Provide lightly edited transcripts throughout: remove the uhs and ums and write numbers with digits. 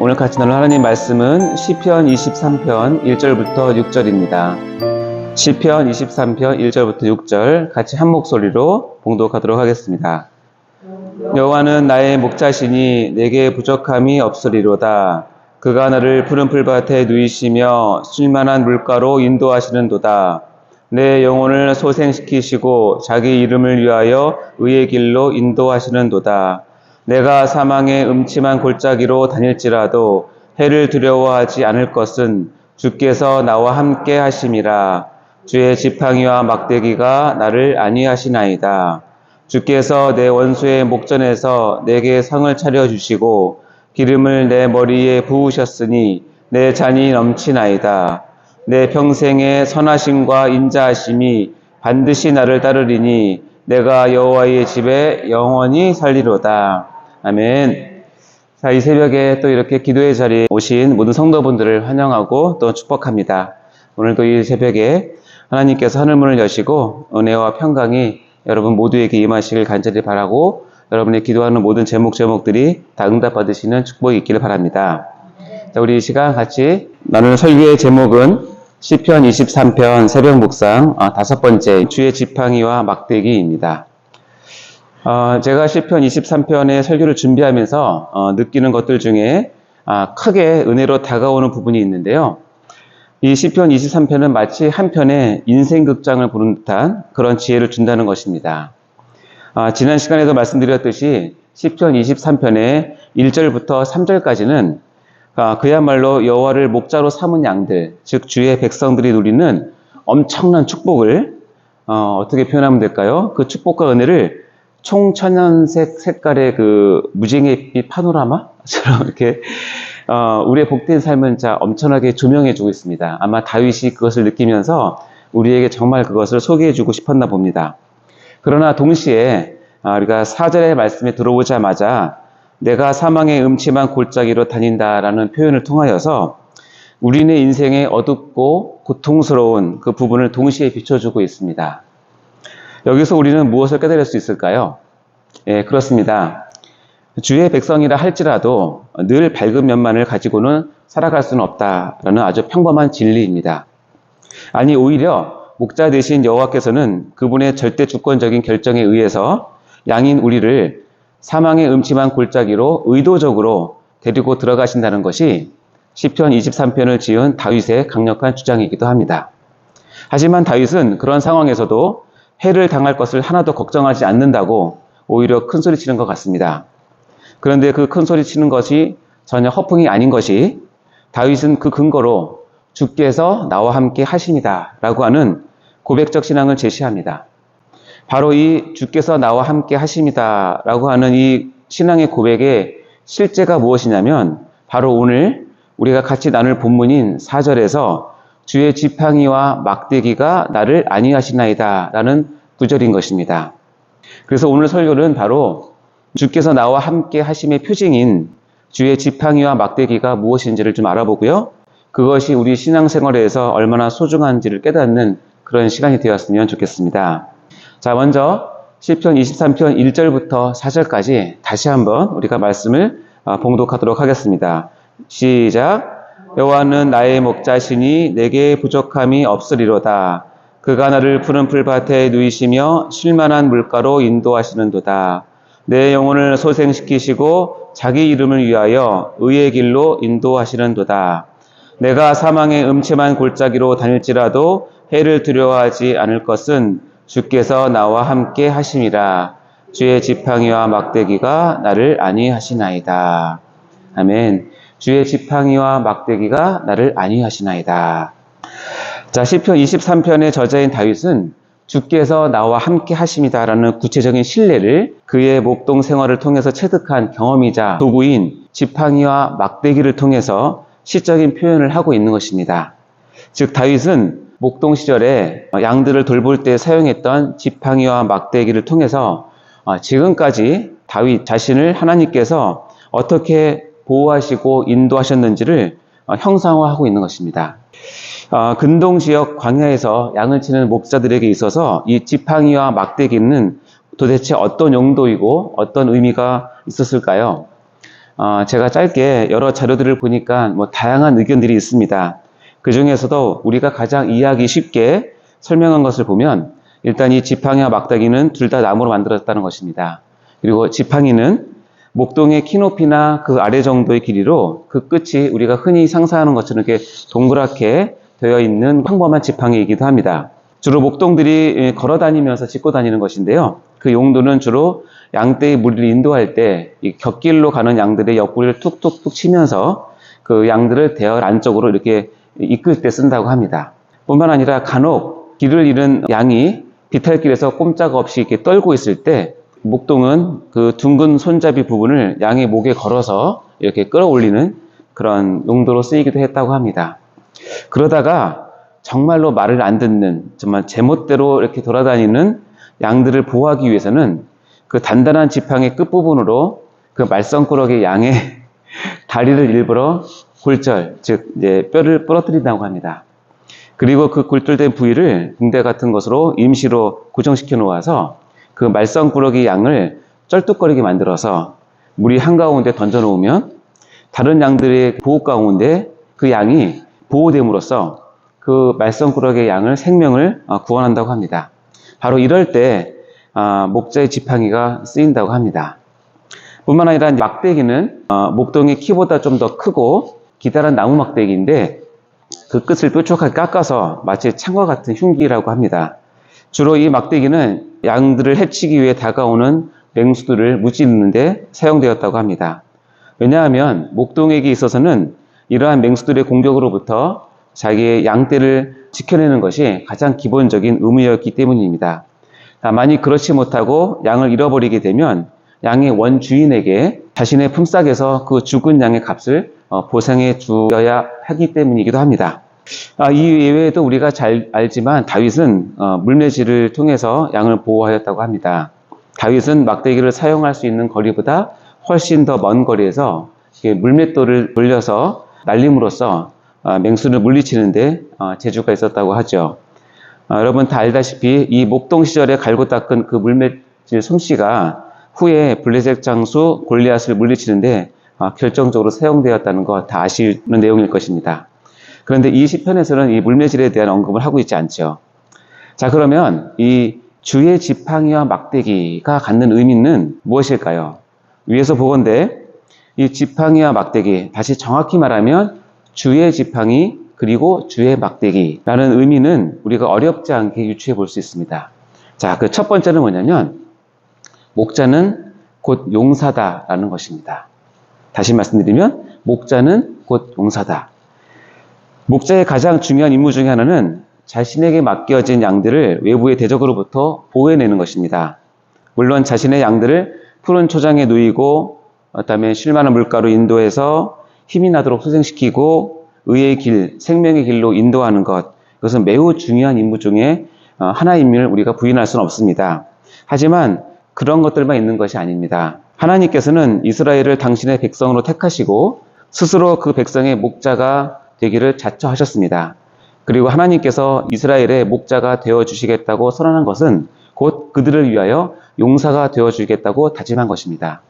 오늘 같이 나눌 하나님 말씀은 시편 23편 1절부터 6절입니다. 시편 23편 1절부터 6절 같이 한 목소리로 봉독하도록 하겠습니다. 여호와는 나의 목자시니 내게 부족함이 없으리로다. 그가 나를 푸른 풀밭에 누이시며 쉴만한 물가로 인도하시는도다. 내 영혼을 소생시키시고 자기 이름을 위하여 의의 길로 인도하시는도다. 내가 사망의 음침한 골짜기로 다닐지라도 해를 두려워하지 않을 것은 주께서 나와 함께 하심이라. 주의 지팡이와 막대기가 나를 안위하시나이다. 주께서 내 원수의 목전에서 내게 상을 차려주시고 기름을 내 머리에 부으셨으니 내 잔이 넘치나이다. 내 평생의 선하심과 인자하심이 반드시 나를 따르리니 내가 여호와의 집에 영원히 살리로다. 아멘. 자, 이 새벽에 또 이렇게 기도의 자리에 오신 모든 성도분들을 환영하고 또 축복합니다. 오늘도 이 새벽에 하나님께서 하늘문을 여시고 은혜와 평강이 여러분 모두에게 임하시길 간절히 바라고 여러분의 기도하는 모든 제목들이 다 응답받으시는 축복이 있기를 바랍니다. 자, 우리 이 시간 같이 나누는 설교의 제목은 시편 23편 새벽 묵상 5번째 주의 지팡이와 막대기입니다. 제가 시편 23편의 설교를 준비하면서 느끼는 것들 중에 크게 은혜로 다가오는 부분이 있는데요. 이 시편 23편은 마치 한편의 인생극장을 보는 듯한 그런 지혜를 준다는 것입니다. 지난 시간에도 말씀드렸듯이 시편 23편의 1절부터 3절까지는 그야말로 여호와를 목자로 삼은 양들, 즉 주의 백성들이 누리는 엄청난 축복을 어떻게 표현하면 될까요? 그 축복과 은혜를 총천연색 색깔의 그 무지갯빛 파노라마처럼 이렇게 우리의 복된 삶은 엄청나게 조명해주고 있습니다. 아마 다윗이 그것을 느끼면서 우리에게 정말 그것을 소개해주고 싶었나 봅니다. 그러나 동시에 우리가 4절의 말씀에 들어오자마자 내가 사망의 음침한 골짜기로 다닌다라는 표현을 통하여서 우리네 인생의 어둡고 고통스러운 그 부분을 동시에 비춰주고 있습니다. 여기서 우리는 무엇을 깨달을 수 있을까요? 예, 그렇습니다. 주의 백성이라 할지라도 늘 밝은 면만을 가지고는 살아갈 수는 없다라는 아주 평범한 진리입니다. 아니, 오히려 목자 되신 여호와께서는 그분의 절대 주권적인 결정에 의해서 양인 우리를 사망의 음침한 골짜기로 의도적으로 데리고 들어가신다는 것이 시편 23편을 지은 다윗의 강력한 주장이기도 합니다. 하지만 다윗은 그런 상황에서도 해를 당할 것을 하나도 걱정하지 않는다고 오히려 큰소리 치는 것 같습니다. 그런데 그 큰소리 치는 것이 전혀 허풍이 아닌 것이 다윗은 그 근거로 주께서 나와 함께 하십니다 라고 하는 고백적 신앙을 제시합니다. 바로 이 주께서 나와 함께 하십니다 라고 하는 이 신앙의 고백의 실제가 무엇이냐면 바로 오늘 우리가 같이 나눌 본문인 4절에서 주의 지팡이와 막대기가 나를 안위하시나이다 라는 구절인 것입니다. 그래서 오늘 설교는 바로 주께서 나와 함께 하심의 표징인 주의 지팡이와 막대기가 무엇인지를 좀 알아보고요. 그것이 우리 신앙생활에서 얼마나 소중한지를 깨닫는 그런 시간이 되었으면 좋겠습니다. 자, 먼저 시편 23편 1절부터 4절까지 다시 한번 우리가 말씀을 봉독하도록 하겠습니다. 시작. 여호와는 나의 목자시니 내게 부족함이 없으리로다. 그가 나를 푸른 풀밭에 누이시며 쉴만한 물가로 인도하시는도다. 내 영혼을 소생시키시고 자기 이름을 위하여 의의 길로 인도하시는도다. 내가 사망의 음침한 골짜기로 다닐지라도 해를 두려워하지 않을 것은 주께서 나와 함께 하심이라. 주의 지팡이와 막대기가 나를 안위하시나이다. 아멘. 주의 지팡이와 막대기가 나를 안위하시나이다. 자, 시편 23편의 저자인 다윗은 주께서 나와 함께 하심이다라는 구체적인 신뢰를 그의 목동 생활을 통해서 체득한 경험이자 도구인 지팡이와 막대기를 통해서 시적인 표현을 하고 있는 것입니다. 즉, 다윗은 목동 시절에 양들을 돌볼 때 사용했던 지팡이와 막대기를 통해서 지금까지 다윗 자신을 하나님께서 어떻게 보호하시고 인도하셨는지를 형상화하고 있는 것입니다. 근동 지역 광야에서 양을 치는 목자들에게 있어서 이 지팡이와 막대기는 도대체 어떤 용도이고 어떤 의미가 있었을까요? 제가 짧게 여러 자료들을 보니까 뭐 다양한 의견들이 있습니다. 그 중에서도 우리가 가장 이해하기 쉽게 설명한 것을 보면 일단 이 지팡이와 막대기는 둘 다 나무로 만들어졌다는 것입니다. 그리고 지팡이는 목동의 키높이나 그 아래 정도의 길이로 그 끝이 우리가 흔히 상상하는 것처럼 이렇게 동그랗게 되어 있는 평범한 지팡이이기도 합니다. 주로 목동들이 걸어 다니면서 짚고 다니는 것인데요. 그 용도는 주로 양떼의 무리를 인도할 때 이 곁길로 가는 양들의 옆구리를 툭툭툭 치면서 그 양들을 대열 안쪽으로 이렇게 이끌 때 쓴다고 합니다. 뿐만 아니라 간혹 길을 잃은 양이 비탈길에서 꼼짝없이 이렇게 떨고 있을 때 목동은 그 둥근 손잡이 부분을 양의 목에 걸어서 이렇게 끌어올리는 그런 용도로 쓰이기도 했다고 합니다. 그러다가 정말로 말을 안 듣는, 정말 제멋대로 이렇게 돌아다니는 양들을 보호하기 위해서는 그 단단한 지팡이 끝부분으로 그 말썽꾸러기 양의 다리를 일부러 골절, 즉 이제 뼈를 부러뜨린다고 합니다. 그리고 그 골절된 부위를 붕대 같은 것으로 임시로 고정시켜 놓아서 그 말썽꾸러기 양을 쩔뚝거리게 만들어서 물이 한가운데 던져 놓으면 다른 양들의 보호 가운데 그 양이 보호됨으로써 그 말썽꾸러기의 양을 생명을 구원한다고 합니다. 바로 이럴 때 목자의 지팡이가 쓰인다고 합니다. 뿐만 아니라 막대기는 목동의 키보다 좀 더 크고 기다란 나무 막대기인데 그 끝을 뾰족하게 깎아서 마치 창과 같은 흉기라고 합니다. 주로 이 막대기는 양들을 해치기 위해 다가오는 맹수들을 무찌르는 데 사용되었다고 합니다. 왜냐하면 목동에게 있어서는 이러한 맹수들의 공격으로부터 자기의 양떼를 지켜내는 것이 가장 기본적인 의무였기 때문입니다. 다만 그렇지 못하고 양을 잃어버리게 되면 양의 원주인에게 자신의 품삯에서 그 죽은 양의 값을 보상해 주어야 하기 때문이기도 합니다. 이 외에도 우리가 잘 알지만 다윗은 물매질을 통해서 양을 보호하였다고 합니다. 다윗은 막대기를 사용할 수 있는 거리보다 훨씬 더 먼 거리에서 물맷돌을 돌려서 날림으로써 맹수를 물리치는데 재주가 있었다고 하죠. 여러분 다 알다시피 이 목동 시절에 갈고 닦은 그 물매질 솜씨가 후에 블레셋 장수 골리앗을 물리치는데 결정적으로 사용되었다는 거 다 아시는 내용일 것입니다. 그런데 이 시편에서는 이 물매질에 대한 언급을 하고 있지 않죠. 자, 그러면 이 주의 지팡이와 막대기가 갖는 의미는 무엇일까요? 위에서 보건대 이 지팡이와 막대기, 다시 정확히 말하면 주의 지팡이 그리고 주의 막대기라는 의미는 우리가 어렵지 않게 유추해 볼 수 있습니다. 자, 그 첫 번째는 뭐냐면 목자는 곧 용사다라는 것입니다. 다시 말씀드리면 목자는 곧 용사다. 목자의 가장 중요한 임무 중에 하나는 자신에게 맡겨진 양들을 외부의 대적으로부터 보호해내는 것입니다. 물론 자신의 양들을 푸른 초장에 누이고 그다음에 쉴만한 물가로 인도해서 힘이 나도록 소생시키고 의의 길, 생명의 길로 인도하는 것, 이것은 매우 중요한 임무 중에 하나임을 우리가 부인할 수는 없습니다. 하지만 그런 것들만 있는 것이 아닙니다. 하나님께서는 이스라엘을 당신의 백성으로 택하시고 스스로 그 백성의 목자가 되기를 자처하셨습니다. 그리고 하나님께서 이스라엘의 목자가 되어주시겠다고 선언한 것은 곧 그들을 위하여 용사가 되어주겠다고 다짐한 것입니다.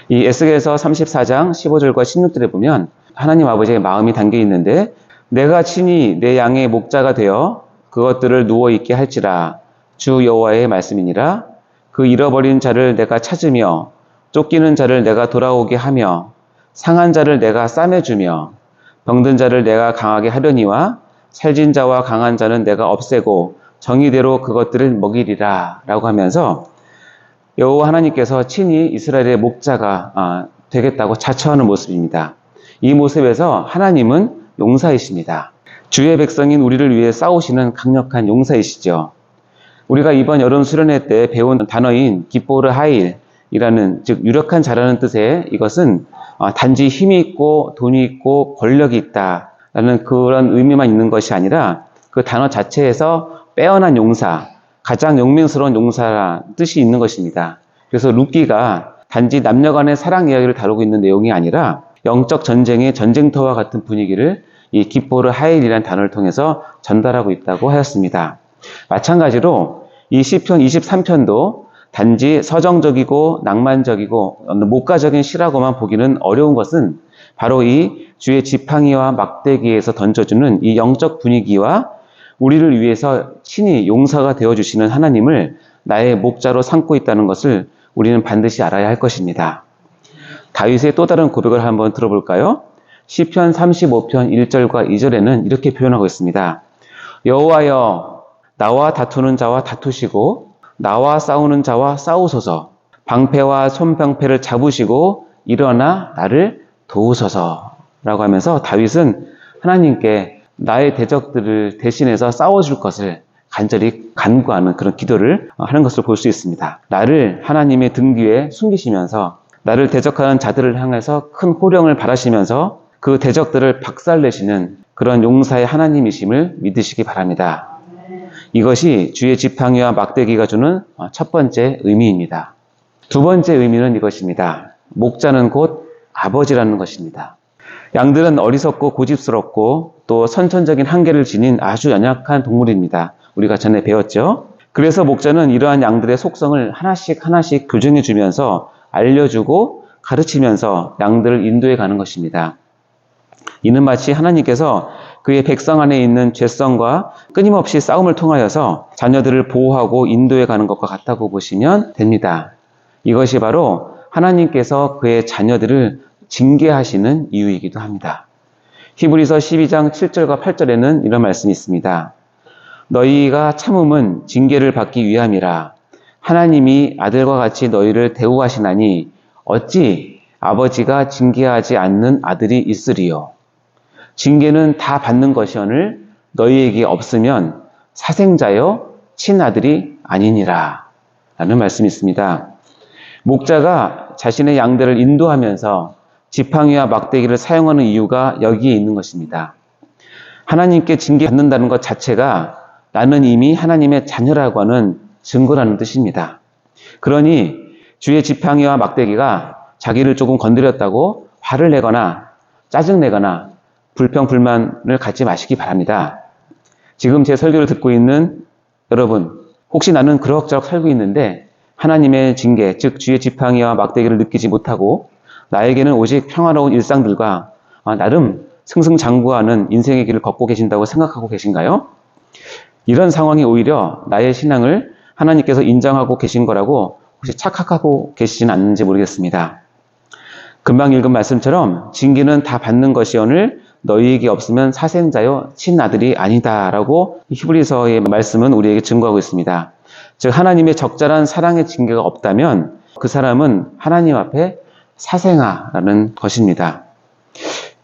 이 에스겔서 34장 15절과 16절에 보면 하나님 아버지의 마음이 담겨 있는데 내가 친히 내 양의 목자가 되어 그것들을 누워있게 할지라 주 여호와의 말씀이니라. 그 잃어버린 자를 내가 찾으며 쫓기는 자를 내가 돌아오게 하며 상한 자를 내가 싸매주며 병든 자를 내가 강하게 하려니와 살진 자와 강한 자는 내가 없애고 정의대로 그것들을 먹이리라 라고 하면서 여호와 하나님께서 친히 이스라엘의 목자가 되겠다고 자처하는 모습입니다. 이 모습에서 하나님은 용사이십니다. 주의 백성인 우리를 위해 싸우시는 강력한 용사이시죠. 우리가 이번 여름 수련회 때 배운 단어인 기포르 하일이라는 즉 유력한 자라는 뜻의 이것은 단지 힘이 있고 돈이 있고 권력이 있다라는 그런 의미만 있는 것이 아니라 그 단어 자체에서 빼어난 용사, 가장 용맹스러운 용사라는 뜻이 있는 것입니다. 그래서 룻기가 단지 남녀 간의 사랑 이야기를 다루고 있는 내용이 아니라 영적 전쟁의 전쟁터와 같은 분위기를 이 기포르 하일이라는 단어를 통해서 전달하고 있다고 하였습니다. 마찬가지로 이 시편 23편도 단지 서정적이고 낭만적이고 목가적인 시라고만 보기는 어려운 것은 바로 이 주의 지팡이와 막대기에서 던져주는 이 영적 분위기와 우리를 위해서 친히 용사가 되어주시는 하나님을 나의 목자로 삼고 있다는 것을 우리는 반드시 알아야 할 것입니다. 다윗의 또 다른 고백을 한번 들어볼까요? 시편 35편 1절과 2절에는 이렇게 표현하고 있습니다. 여호와여, 나와 다투는 자와 다투시고 나와 싸우는 자와 싸우소서. 방패와 손방패를 잡으시고 일어나 나를 도우소서. 라고 하면서 다윗은 하나님께 나의 대적들을 대신해서 싸워줄 것을 간절히 간구하는 그런 기도를 하는 것을 볼 수 있습니다. 나를 하나님의 등 뒤에 숨기시면서 나를 대적하는 자들을 향해서 큰 호령을 바라시면서 그 대적들을 박살내시는 그런 용사의 하나님이심을 믿으시기 바랍니다. 이것이 주의 지팡이와 막대기가 주는 첫 번째 의미입니다. 두 번째 의미는 이것입니다. 목자는 곧 아버지라는 것입니다. 양들은 어리석고 고집스럽고 또 선천적인 한계를 지닌 아주 연약한 동물입니다. 우리가 전에 배웠죠. 그래서 목자는 이러한 양들의 속성을 하나씩 하나씩 교정해 주면서 알려주고 가르치면서 양들을 인도해 가는 것입니다. 이는 마치 하나님께서 그의 백성 안에 있는 죄성과 끊임없이 싸움을 통하여서 자녀들을 보호하고 인도해 가는 것과 같다고 보시면 됩니다. 이것이 바로 하나님께서 그의 자녀들을 징계하시는 이유이기도 합니다. 히브리서 12장 7절과 8절에는 이런 말씀이 있습니다. 너희가 참음은 징계를 받기 위함이라. 하나님이 아들과 같이 너희를 대우하시나니 어찌 아버지가 징계하지 않는 아들이 있으리요. 징계는 다 받는 것이오늘 너희에게 없으면 사생자여 친아들이 아니니라. 라는 말씀이 있습니다. 목자가 자신의 양들을 인도하면서 지팡이와 막대기를 사용하는 이유가 여기에 있는 것입니다. 하나님께 징계받는다는 것 자체가 나는 이미 하나님의 자녀라고 하는 증거라는 뜻입니다. 그러니 주의 지팡이와 막대기가 자기를 조금 건드렸다고 화를 내거나 짜증내거나 불평불만을 갖지 마시기 바랍니다. 지금 제 설교를 듣고 있는 여러분, 혹시 나는 그럭저럭 살고 있는데 하나님의 징계, 즉 주의 지팡이와 막대기를 느끼지 못하고 나에게는 오직 평화로운 일상들과 나름 승승장구하는 인생의 길을 걷고 계신다고 생각하고 계신가요? 이런 상황이 오히려 나의 신앙을 하나님께서 인정하고 계신 거라고 혹시 착각하고 계시진 않는지 모르겠습니다. 금방 읽은 말씀처럼 징계는 다 받는 것이오늘 너희에게 없으면 사생자여 친아들이 아니다 라고 히브리서의 말씀은 우리에게 증거하고 있습니다. 즉 하나님의 적절한 사랑의 징계가 없다면 그 사람은 하나님 앞에 사생아라는 것입니다.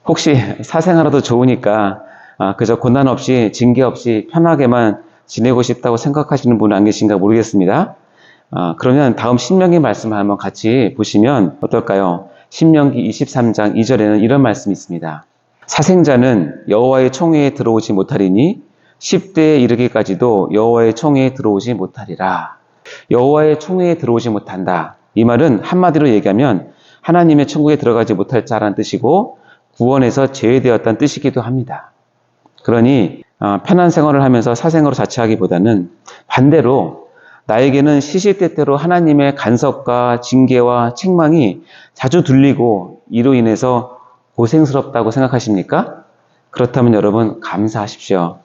혹시 사생아라도 좋으니까 그저 고난 없이 징계 없이 편하게만 지내고 싶다고 생각하시는 분은 안 계신가 모르겠습니다. 그러면 다음 신명기 말씀을 한번 같이 보시면 어떨까요? 신명기 23장 2절에는 이런 말씀이 있습니다. 사생자는 여호와의 총회에 들어오지 못하리니 10대에 이르기까지도 여호와의 총회에 들어오지 못하리라. 여호와의 총회에 들어오지 못한다. 이 말은 한마디로 얘기하면 하나님의 천국에 들어가지 못할 자라는 뜻이고 구원에서 제외되었다는 뜻이기도 합니다. 그러니 편한 생활을 하면서 사생으로 자처하기보다는 반대로 나에게는 시시때때로 하나님의 간섭과 징계와 책망이 자주 들리고 이로 인해서 고생스럽다고 생각하십니까? 그렇다면 여러분 감사하십시오.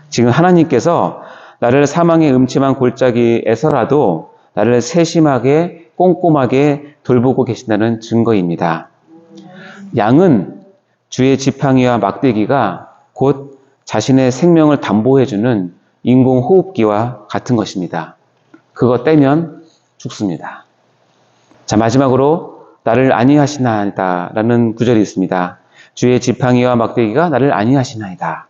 지금 하나님께서 나를 사망의 음침한 골짜기에서라도 나를 세심하게 꼼꼼하게 돌보고 계신다는 증거입니다. 양은 주의 지팡이와 막대기가 곧 자신의 생명을 담보해주는 인공호흡기와 같은 것입니다. 그거 떼면 죽습니다. 자, 마지막으로 나를 안위하시나이다 라는 구절이 있습니다. 주의 지팡이와 막대기가 나를 안위하시나이다.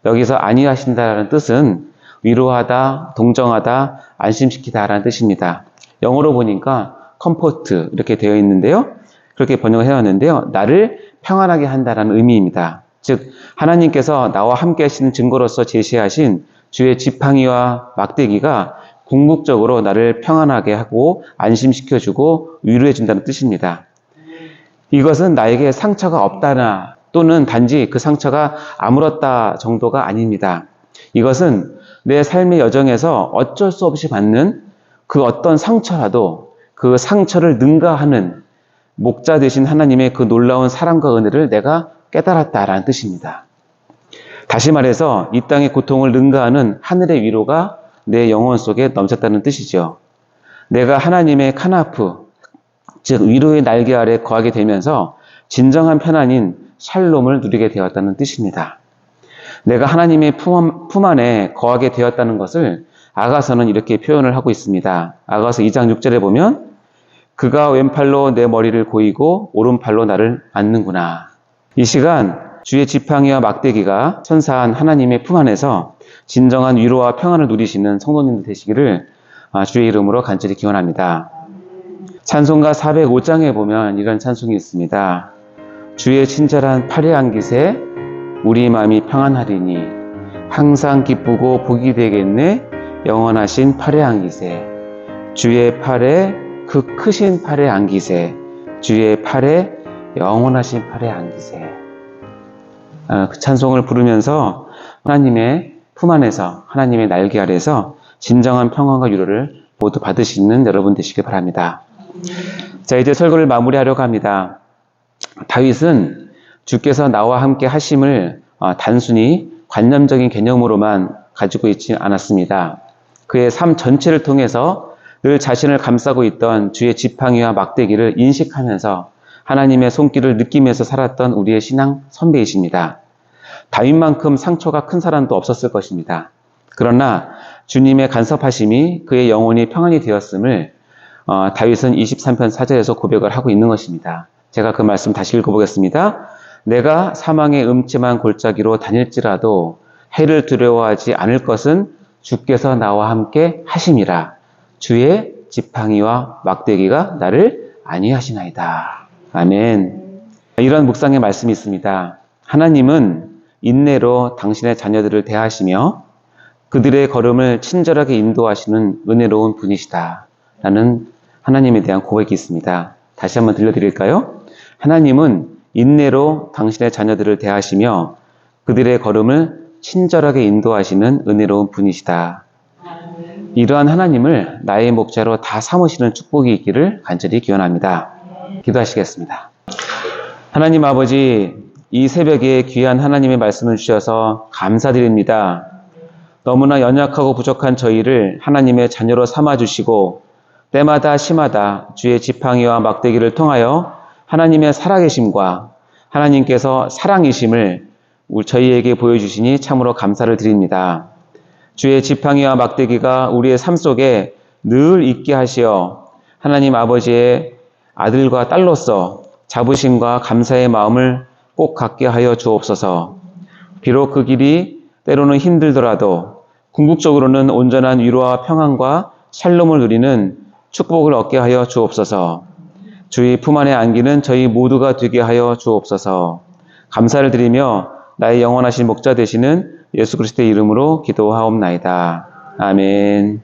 여기서 안위하신다라는 뜻은 위로하다, 동정하다, 안심시키다 라는 뜻입니다. 영어로 보니까 comfort 이렇게 되어 있는데요. 그렇게 번역을 해왔는데요. 나를 평안하게 한다라는 의미입니다. 즉 하나님께서 나와 함께 하시는 증거로서 제시하신 주의 지팡이와 막대기가 궁극적으로 나를 평안하게 하고 안심시켜주고 위로해준다는 뜻입니다. 이것은 나에게 상처가 없다나 또는 단지 그 상처가 아물었다 정도가 아닙니다. 이것은 내 삶의 여정에서 어쩔 수 없이 받는 그 어떤 상처라도 그 상처를 능가하는 목자 되신 하나님의 그 놀라운 사랑과 은혜를 내가 깨달았다라는 뜻입니다. 다시 말해서 이 땅의 고통을 능가하는 하늘의 위로가 내 영혼 속에 넘쳤다는 뜻이죠. 내가 하나님의 카나프, 즉 위로의 날개 아래 거하게 되면서 진정한 편안인 샬롬을 누리게 되었다는 뜻입니다. 내가 하나님의 품 안에 거하게 되었다는 것을 아가서는 이렇게 표현을 하고 있습니다. 아가서 2장 6절에 보면 그가 왼팔로 내 머리를 고이고 오른팔로 나를 안는구나. 이 시간 주의 지팡이와 막대기가 선사한 하나님의 품 안에서 진정한 위로와 평안을 누리시는 성도님들 되시기를 주의 이름으로 간절히 기원합니다. 찬송가 405장에 보면 이런 찬송이 있습니다. 주의 친절한 팔의 안깃에 우리 마음이 평안하리니 항상 기쁘고 복이 되겠네 영원하신 팔의 안깃에 주의 팔에 그 크신 팔의 안깃에 주의 팔에 영원하신 팔의 안깃에 그 찬송을 부르면서 하나님의 품 안에서 하나님의 날개 아래서 진정한 평안과 위로를 모두 받으시는 여러분 되시길 바랍니다. 자, 이제 설교를 마무리하려고 합니다. 다윗은 주께서 나와 함께 하심을 단순히 관념적인 개념으로만 가지고 있지 않았습니다. 그의 삶 전체를 통해서 늘 자신을 감싸고 있던 주의 지팡이와 막대기를 인식하면서 하나님의 손길을 느끼면서 살았던 우리의 신앙 선배이십니다. 다윗만큼 상처가 큰 사람도 없었을 것입니다. 그러나 주님의 간섭하심이 그의 영혼이 평안이 되었음을 다윗은 23편 4절에서 고백을 하고 있는 것입니다. 제가 그 말씀 다시 읽어보겠습니다. 내가 사망의 음침한 골짜기로 다닐지라도 해를 두려워하지 않을 것은 주께서 나와 함께 하심이라. 주의 지팡이와 막대기가 나를 안위하시나이다. 아멘. 이런 묵상의 말씀이 있습니다. 하나님은 인내로 당신의 자녀들을 대하시며 그들의 걸음을 친절하게 인도하시는 은혜로운 분이시다. 라는 하나님에 대한 고백이 있습니다. 다시 한번 들려드릴까요? 하나님은 인내로 당신의 자녀들을 대하시며 그들의 걸음을 친절하게 인도하시는 은혜로운 분이시다. 이러한 하나님을 나의 목자로 다 삼으시는 축복이 있기를 간절히 기원합니다. 기도하시겠습니다. 하나님 아버지, 이 새벽에 귀한 하나님의 말씀을 주셔서 감사드립니다. 너무나 연약하고 부족한 저희를 하나님의 자녀로 삼아주시고 때마다 시마다 주의 지팡이와 막대기를 통하여 하나님의 살아계심과 하나님께서 사랑이심을 저희에게 보여주시니 참으로 감사를 드립니다. 주의 지팡이와 막대기가 우리의 삶 속에 늘 있게 하시어 하나님 아버지의 아들과 딸로서 자부심과 감사의 마음을 꼭 갖게 하여 주옵소서. 비록 그 길이 때로는 힘들더라도 궁극적으로는 온전한 위로와 평안과 샬롬을 누리는 축복을 얻게 하여 주옵소서. 주의 품 안에 안기는 저희 모두가 되게 하여 주옵소서. 감사를 드리며 나의 영원하신 목자 되시는 예수 그리스도의 이름으로 기도하옵나이다. 아멘.